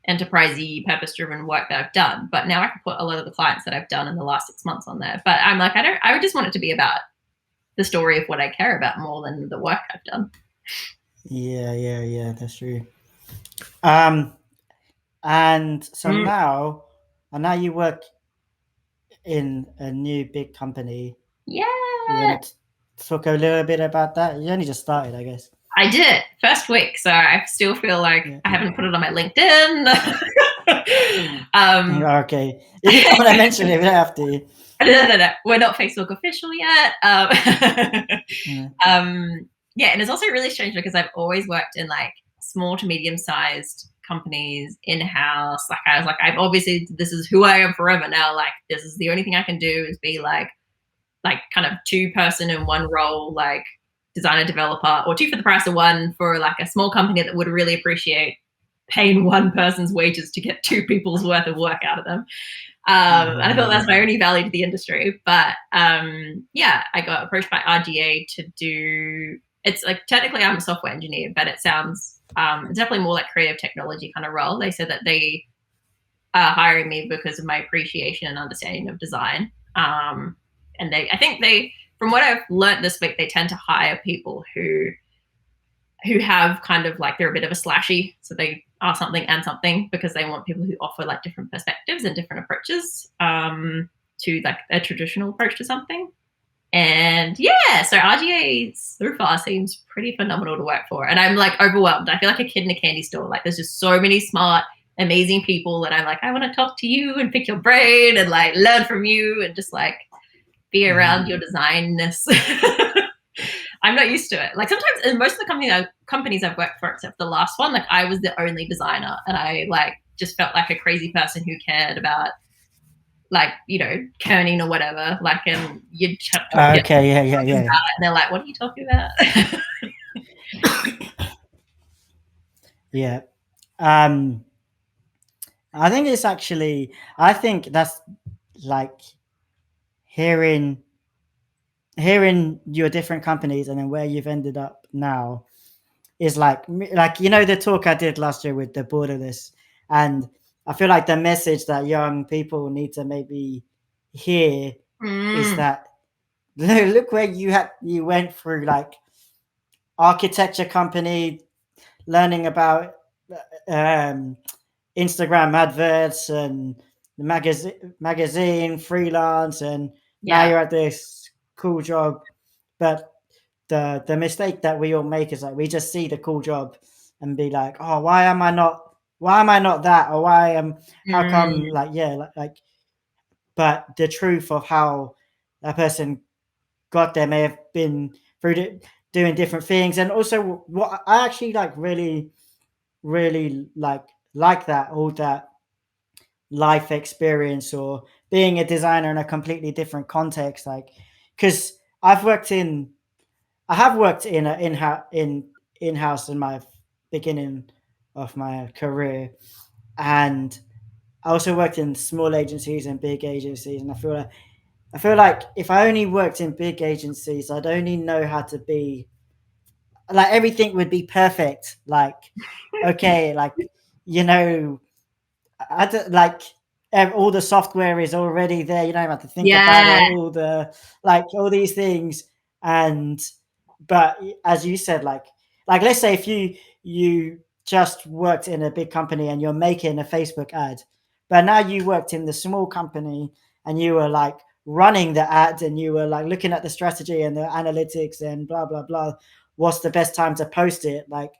[SPEAKER 2] enterprisey, purpose-driven work that I've done. But now I can put a lot of the clients that I've done in the last 6 months on there. But I'm like, I would just want it to be about the story of what I care about more than the work I've done.
[SPEAKER 1] Yeah, that's true. And so now you work in a new big company.
[SPEAKER 2] Yeah.
[SPEAKER 1] You want to talk a little bit about that? You only just started, I guess.
[SPEAKER 2] I did it first week, so I still feel like I haven't put it on my LinkedIn.
[SPEAKER 1] Okay, if you don't want to mention it, we don't have to.
[SPEAKER 2] No. We're not Facebook official yet. And it's also really strange because I've always worked in like small to medium-sized companies in-house. Like I was like, I've obviously, this is who I am forever now. Like this is the only thing I can do is be like kind of 2-person in one role, like designer developer, or 2 for the price of 1 for like a small company that would really appreciate paying 1 person's wages to get 2 people's worth of work out of them. I thought that's my only value to the industry. But I got approached by RGA to do, it's like technically I'm a software engineer, but it sounds definitely more like creative technology kind of role. They said that they are hiring me because of my appreciation and understanding of design. And I think from what I've learned this week, they tend to hire people who have kind of like, they're a bit of a slashy. So they are something and something, because they want people who offer like different perspectives and different approaches to like a traditional approach to something. And so RGA so far seems pretty phenomenal to work for. And I'm like overwhelmed. I feel like a kid in a candy store. Like there's just so many smart, amazing people that I'm like, I want to talk to you and pick your brain and like learn from you and just like be around your designness. I'm not used to it. Like sometimes in most of the companies I've worked for, except the last one, like I was the only designer, and I like just felt like a crazy person who cared about like, kerning or whatever. Like, and you'd and they're like, what are you talking about?
[SPEAKER 1] Yeah. I think it's actually, I think that's like hearing your different companies and then where you've ended up now is like the talk I did last year with the borderless, and I feel like the message that young people need to maybe hear is that look where you went through, like architecture company, learning about Instagram adverts and the magazine freelance, and now you're at this cool job. But the mistake that we all make is like we just see the cool job and be like, oh, why am I not that, or how come but the truth of how that person got there may have been through doing different things. And also what I actually like really like that all that life experience, or being a designer in a completely different context, like because I have worked in in-house in my beginning of my career, and I also worked in small agencies and big agencies, and I feel like if I only worked in big agencies, I'd only know how to be like, everything would be perfect. Like, okay, like, I don't, like all the software is already there. You don't have to think about it. All these things, and but as you said, like let's say if you just worked in a big company and you're making a Facebook ad, but now you worked in the small company and you were like running the ad and you were like looking at the strategy and the analytics and blah blah blah, what's the best time to post it, like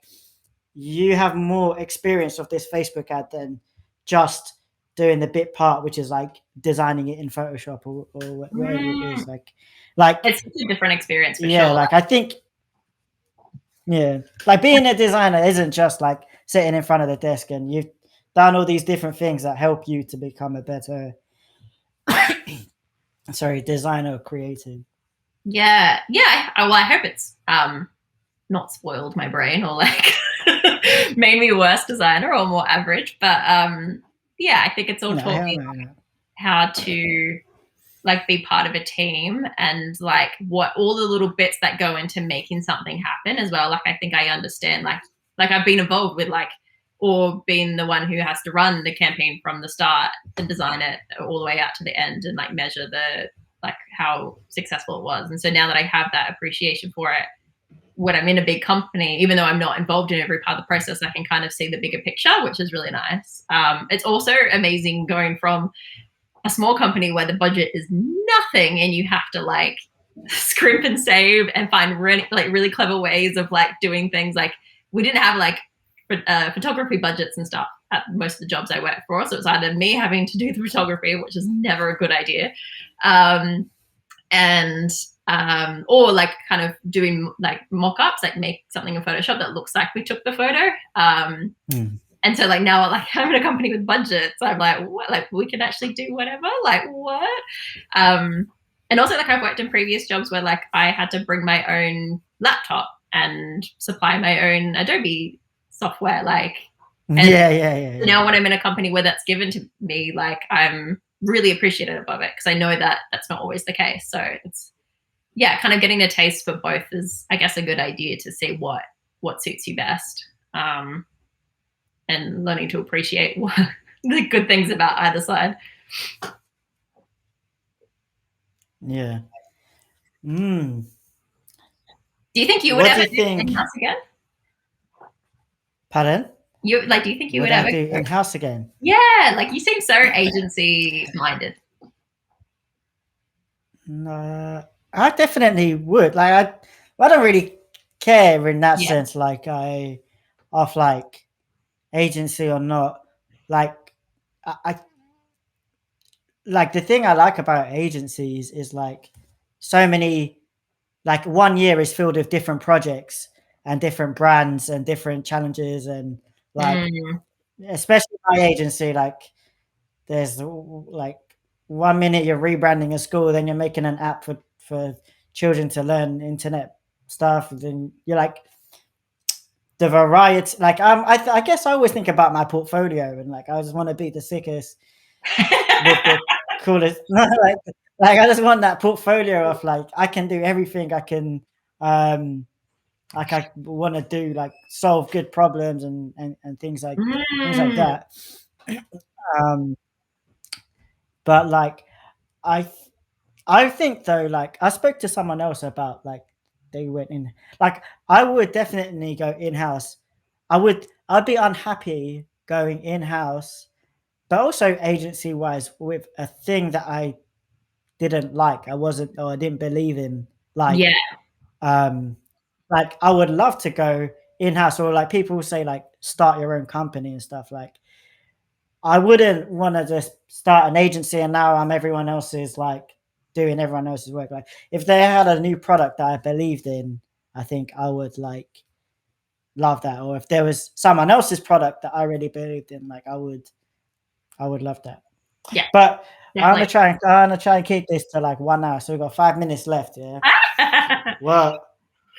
[SPEAKER 1] you have more experience of this Facebook ad than just doing the bit part, which is like designing it in Photoshop or whatever it is. Like
[SPEAKER 2] It's such a different experience for
[SPEAKER 1] yeah,
[SPEAKER 2] sure.
[SPEAKER 1] like I think yeah, like being a designer isn't just like sitting in front of the desk and you've done all these different things that help you to become a better designer or creative.
[SPEAKER 2] Yeah. Well, I hope it's not spoiled my brain or like made me a worse designer or more average. But yeah, I think it's all taught me how to like be part of a team and like what all the little bits that go into making something happen as well. Like I think I understand like I've been involved with like or being the one who has to run the campaign from the start and design it all the way out to the end and like measure the like how successful it was. And so now that I have that appreciation for it, when I'm in a big company, even though I'm not involved in every part of the process, I can kind of see the bigger picture, which is really nice. It's also amazing going from a small company where the budget is nothing and you have to like scrimp and save and find really clever ways of like doing things. Like we didn't have like photography budgets and stuff at most of the jobs I worked for. So it's either me having to do the photography, which is never a good idea, and or like kind of doing like mock-ups, like make something in Photoshop that looks like we took the photo. And so like now like I'm in a company with budgets, I'm like, what? Like we can actually do whatever? Like what? And also like I've worked in previous jobs where like I had to bring my own laptop and supply my own Adobe software. Like
[SPEAKER 1] Yeah.
[SPEAKER 2] Now when I'm in a company where that's given to me, like I'm really appreciative of it because I know that that's not always the case. So it's kind of getting a taste for both is I guess a good idea to see what suits you best. And learning to appreciate the good things about either side.
[SPEAKER 1] Yeah.
[SPEAKER 2] Do you think you would ever do in-house again?
[SPEAKER 1] Pardon?
[SPEAKER 2] Do you think you would ever
[SPEAKER 1] do in-house again?
[SPEAKER 2] Yeah, like you seem so agency minded.
[SPEAKER 1] No, I definitely would. Like I don't really care in that sense. Like off like agency or not. Like I like the thing I like about agencies is like so many, like 1 year is filled with different projects and different brands and different challenges and like especially my agency, like there's like 1 minute you're rebranding a school, then you're making an app for children to learn internet stuff, then you're like the variety. Like I guess I always think about my portfolio and like I just want to be the sickest with the coolest like I just want that portfolio of like I can do everything. I can like I want to do like solve good problems and things like that. But like I think though, like I spoke to someone else about like they went in, like I would definitely go in-house. I'd be unhappy going in-house, but also agency wise with a thing that I didn't like, I didn't believe in. Like like I would love to go in-house, or like people say like start your own company and stuff. Like I wouldn't want to just start an agency and now I'm everyone else's like doing everyone else's work. Like if they had a new product that I believed in, I think I would like love that. Or if there was someone else's product that I really believed in, like I would love that.
[SPEAKER 2] Yeah.
[SPEAKER 1] But I'm gonna try and keep this to like 1 hour. So we've got 5 minutes left. Yeah. Well,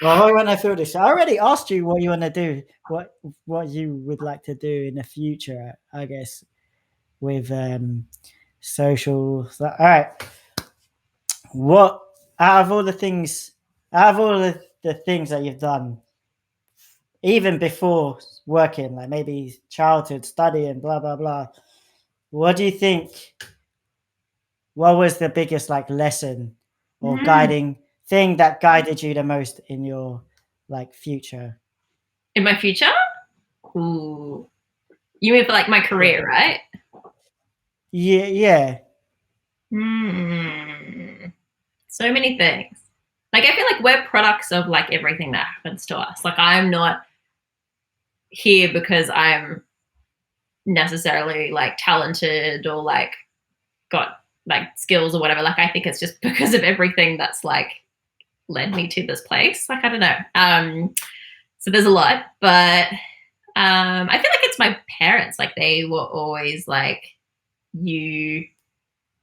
[SPEAKER 1] when I feel this, I already asked you what you want to do, what you would like to do in the future, I guess, with social. So, all right. What out of all the things that you've done, even before working, like maybe childhood, studying, blah blah blah, what do you think? What was the biggest like lesson or guiding thing that guided you the most in your like future?
[SPEAKER 2] In my future? Ooh. You mean for like my career, right?
[SPEAKER 1] Yeah, yeah.
[SPEAKER 2] So many things. Like I feel like we're products of like everything that happens to us. Like I'm not here because I'm necessarily like talented or like got like skills or whatever. Like I think it's just because of everything that's like led me to this place. Like I don't know. So there's a lot, but I feel like it's my parents. Like they were always like, you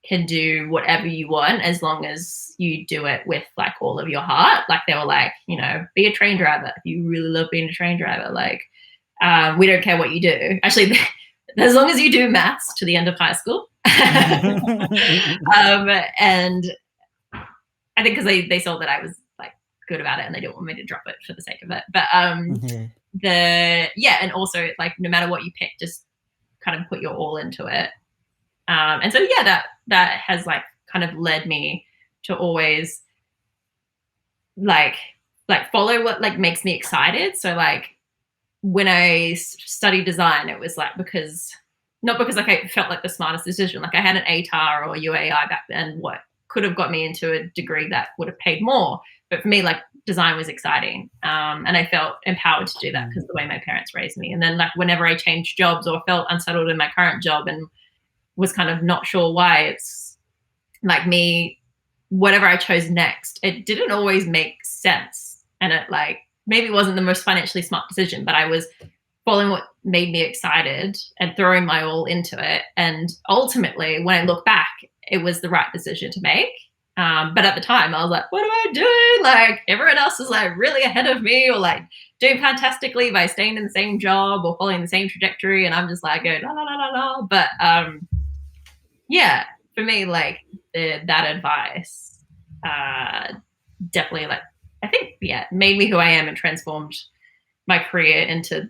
[SPEAKER 2] can do whatever you want as long as you do it with like all of your heart. Like they were like, you know, be a train driver. You really love being a train driver. Like we don't care what you do. Actually, as long as you do maths to the end of high school. And I think because they saw that I was like good about it and they didn't want me to drop it for the sake of it. But and also like no matter what you pick, just kind of put your all into it. And so yeah, that has like kind of led me to always like follow what like makes me excited. So like when I studied design, it was like not because like I felt like the smartest decision. Like I had an ATAR or UAI back then, what could have got me into a degree that would have paid more. But for me, like design was exciting. And I felt empowered to do that because the way my parents raised me. And then like whenever I changed jobs or felt unsettled in my current job and was kind of not sure why, it's like me, whatever I chose next, it didn't always make sense. And it like maybe wasn't the most financially smart decision, but I was following what made me excited and throwing my all into it. And ultimately, when I look back, it was the right decision to make. But at the time, I was like, what am I doing? Like everyone else is like really ahead of me or like doing fantastically by staying in the same job or following the same trajectory. And I'm just like, going, la, la, la, la, la. But yeah, for me, like that advice definitely like, I think, yeah, made me who I am and transformed my career into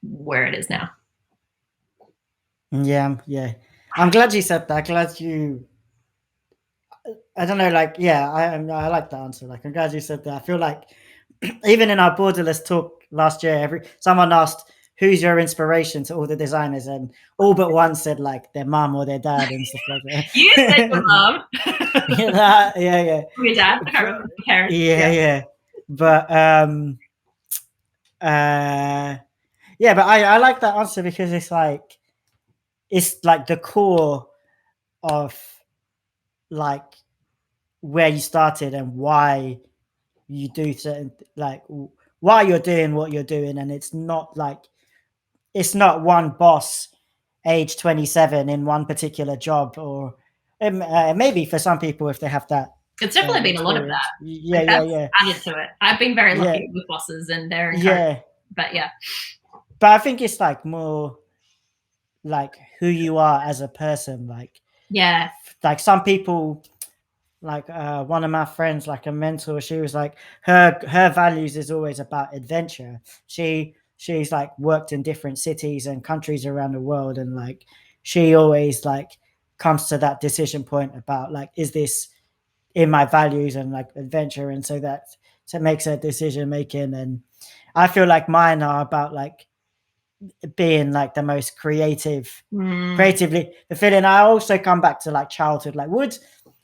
[SPEAKER 2] where it is now.
[SPEAKER 1] Yeah. I'm glad you said that. Glad you. I don't know, like, yeah, I like that answer. Like, I'm glad you said that. I feel like even in our borderless talk last year, someone asked who's your inspiration to all the designers, and all but one said like their mom or their dad and stuff like that.
[SPEAKER 2] You said your mom.
[SPEAKER 1] yeah.
[SPEAKER 2] Your dad. I can't remember the parents.
[SPEAKER 1] Yeah. But yeah, but I like that answer because it's like the core of like where you started and why you do certain like why you're doing what you're doing, and it's not one boss age 27 in one particular job, or maybe for some people if they have that.
[SPEAKER 2] It's definitely been a lot of that.
[SPEAKER 1] Yeah.
[SPEAKER 2] Added to it. I've been very lucky with bosses and their encouragement. But yeah.
[SPEAKER 1] But I think it's like more like who you are as a person. Like like some people, like one of my friends, like a mentor, she was like her values is always about adventure. She's like worked in different cities and countries around the world, and like she always like comes to that decision point about like, is this in my values and like adventure, and so makes her decision making. And I feel like mine are about like being like the most creatively fulfilling. I also come back to like childhood. Like, would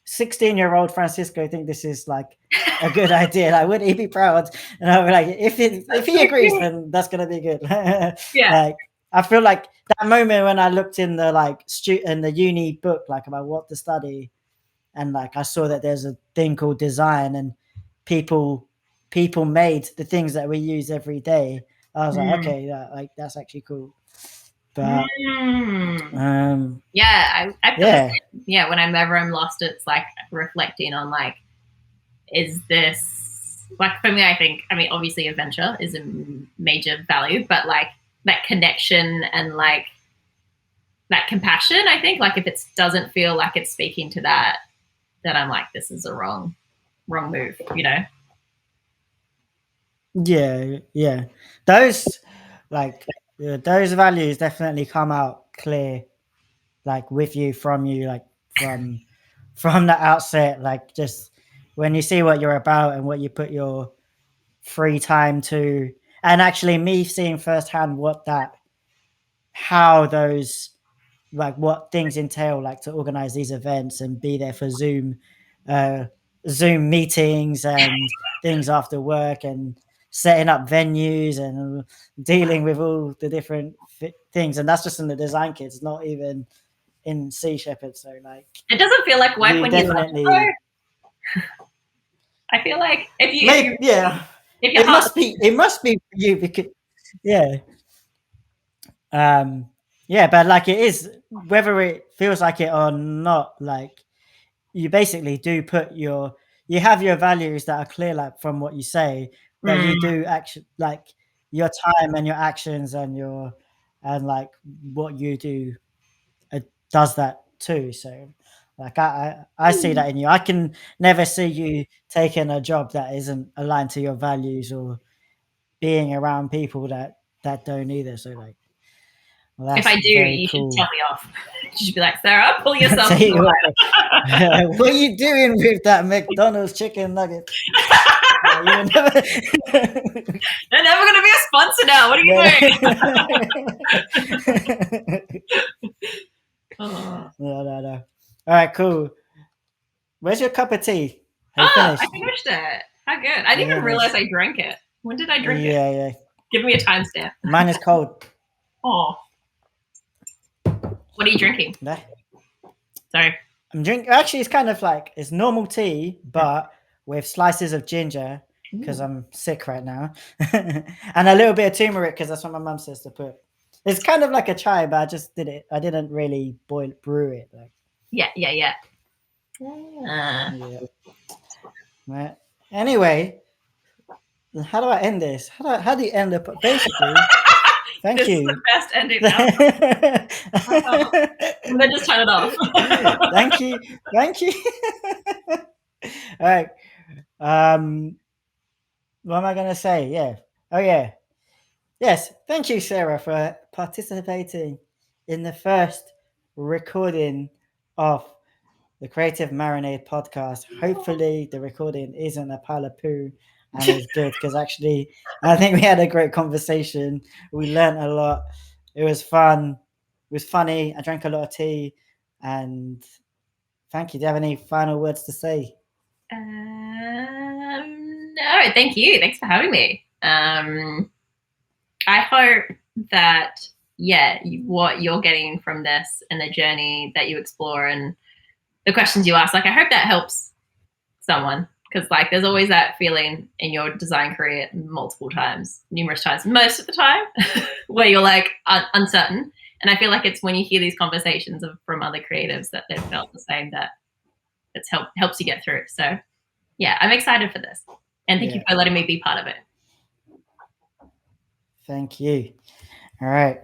[SPEAKER 1] 16-year-old Francisco think this is like a good idea? Like, would he be proud? And I'll be like, if he agrees, then that's gonna be good. Like, I feel like that moment when I looked in the like in the uni book, like about what to study, and like I saw that there's a thing called design, and people made the things that we use every day. I was like, okay, like that's actually cool. But
[SPEAKER 2] yeah, I feel the same. Yeah, whenever I'm lost, it's like reflecting on like, is this like, for me, I think, I mean, obviously adventure is a major value, but like that connection and like that compassion, I think, like if it doesn't feel like it's speaking to that, then I'm like, this is a wrong move, you know?
[SPEAKER 1] Yeah. Those those values definitely come out clear, like with you, from you, like from the outset, like just when you see what you're about and what you put your free time to, and actually me seeing firsthand how those, like what things entail, like to organize these events and be there for Zoom meetings and things after work and setting up venues and dealing with all the different things. And that's just in the design kits, not even in Sea Shepherd. So like,
[SPEAKER 2] it doesn't feel like work when
[SPEAKER 1] definitely,
[SPEAKER 2] you love it, I feel like if you
[SPEAKER 1] it must be for you because yeah. Yeah, but like it is, whether it feels like it or not, like you basically do put you have your values that are clear, like from what you say, but you do actually, like your time and your actions and like what you do does that too. So like I see that in you. I can never see you taking a job that isn't aligned to your values or being around people that don't either. So like, well,
[SPEAKER 2] if
[SPEAKER 1] that's
[SPEAKER 2] I do,
[SPEAKER 1] very
[SPEAKER 2] you
[SPEAKER 1] cool.
[SPEAKER 2] should tell me off. You should be like, Sarah, pull yourself.
[SPEAKER 1] What are you doing with that McDonald's chicken nugget?
[SPEAKER 2] They're never going to be a sponsor now. What are you doing?
[SPEAKER 1] No. All right, cool. Where's your cup of tea? Have you
[SPEAKER 2] I
[SPEAKER 1] finished?
[SPEAKER 2] finished it. How good. I didn't even realize I drank it. When did I drink it?
[SPEAKER 1] Yeah.
[SPEAKER 2] Give me a timestamp.
[SPEAKER 1] Mine is cold.
[SPEAKER 2] Oh. What are you drinking?
[SPEAKER 1] There.
[SPEAKER 2] Sorry.
[SPEAKER 1] I'm drinking. Actually, it's kind of like it's normal tea, but with slices of ginger because I'm sick right now, and a little bit of turmeric because that's what my mum says to put. It's kind of like a chai, but I just did it. I didn't really brew it. Like.
[SPEAKER 2] Yeah.
[SPEAKER 1] Right. Anyway, how do I end this? How do you end it? Basically, thank
[SPEAKER 2] this
[SPEAKER 1] you.
[SPEAKER 2] Is the best ending now. I'm gonna just turn it off.
[SPEAKER 1] Thank you. All right. What am I gonna say? Yeah. Oh yeah. Yes. Thank you, Sarah, for participating in the first recording of the Creative Marinade podcast. Hopefully, the recording isn't a pile of poo and is good because actually, I think we had a great conversation. We learned a lot. It was fun. It was funny. I drank a lot of tea. And thank you. Do you have any final words to say?
[SPEAKER 2] No, thank you. Thanks for having me. I hope that, what you're getting from this and the journey that you explore and the questions you ask, like, I hope that helps someone. Because like there's always that feeling in your design career numerous times, most of the time, where you're like uncertain. And I feel like it's when you hear these conversations from other creatives that they've felt the same, that it's helps you get through. So yeah, I'm excited for this. And thank you for letting me be part of it.
[SPEAKER 1] Thank you. All right.